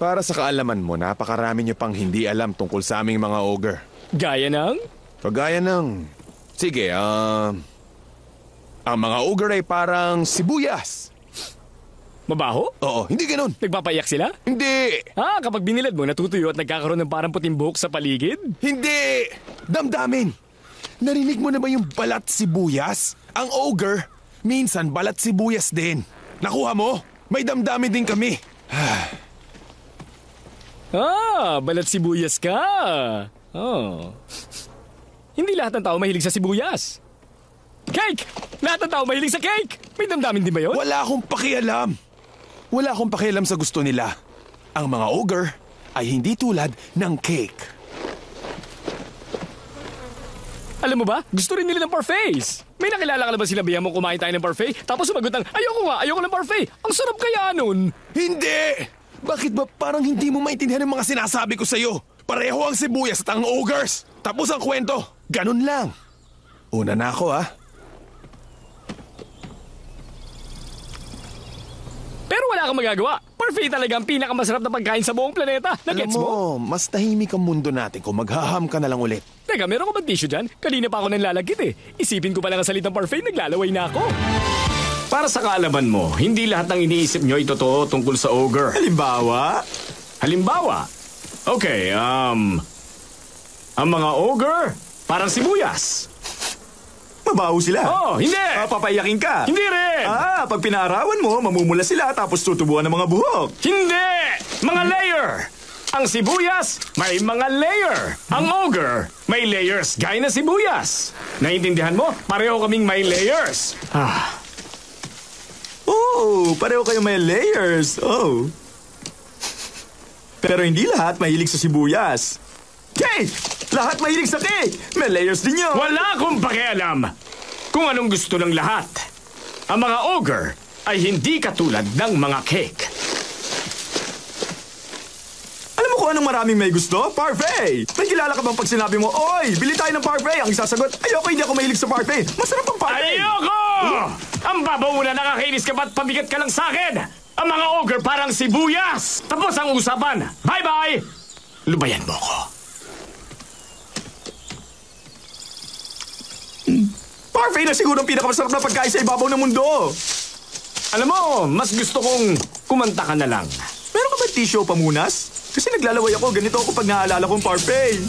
Para sa kaalaman mo, napakarami niyo pang hindi alam tungkol sa aming mga ogre. Gaya ng? Kagaya ng... Sige, ang mga ogre ay parang sibuyas. Mabaho? Oo, hindi ganun. Nagpapaiyak sila? Hindi! Kapag binilad mo, natutuyo at nagkakaroon ng parang puting buhok sa paligid? Hindi! Damdamin! Narinig mo na ba yung balat sibuyas? Ang ogre, minsan balat sibuyas din. Nakuha mo? May damdamin din kami. Balat sibuyas ka. Oh. Hindi lahat ng tao mahilig sa sibuyas. Cake! Lahat ng tao mahilig sa cake! May damdamin din ba yun? Wala akong pakialam. Wala akong pakialam sa gusto nila. Ang mga ogre ay hindi tulad ng cake. Alam mo ba, gusto rin nila ng parfaits. May nakilala ka na ba sinabihan mo kumain tayo ng parfait? Tapos sumagot ng, ayoko ng parfait. Ang sarap kaya nun. Hindi! Bakit ba parang hindi mo maintindihan ang mga sinasabi ko sa'yo? Pareho ang sibuyas at ang ogres. Tapos ang kwento. Ganun lang. Una na ako, Pero wala kang magagawa. Parfait talaga ang pinakamasarap na pagkain sa buong planeta. Nagets mo? Alam mo, mas tahimik ang mundo natin kung maghaham ka na lang ulit. Teka, meron ka ba tissue dyan? Kanina pa ako nanlalagkit eh. Isipin ko pa lang ang salitang parfait, naglalaway na ako. Para sa kaalaman mo, hindi lahat ng iniisip nyo ay totoo tungkol sa ogre. Halimbawa? Okay, ang mga ogre, parang sibuyas. Mabaho sila. Hindi! Papayakin ka. Hindi rin! Pag pinaarawan mo, mamumula sila tapos tutubuan ng mga buhok. Hindi! Mga layer! Ang sibuyas, may mga layer. Ang ogre, may layers gaya na sibuyas. Naiintindihan mo? Pareho kaming may layers. Pareho kayo may layers. Pero hindi lahat mahilig sa sibuyas. Cake! Lahat mahilig sa cake! May layers din yun. Wala akong pakialam kung anong gusto ng lahat. Ang mga ogre ay hindi katulad ng mga cake. Alam mo kung anong maraming may gusto? Parfait! May kilala ka bang pag sinabi mo, oy, bili tayo ng parfait? Ang isasagot, ayoko, hindi ako mahilig sa parfait. Masarap ang parfait! Ayoko! Ang babaw na nakakainis ka ba't pabigat ka lang sa akin? Ang mga ogre parang sibuyas! Tapos ang usapan. Bye-bye! Lubayan mo ko. Parfait na siguro ang pinakamasarap na pagkain sa ibabaw ng mundo. Alam mo, mas gusto kong kumanta ka na lang. Meron ka ba tissue o pamunas? Kasi naglalaway ako, ganito ako pag naaalala kong parfait.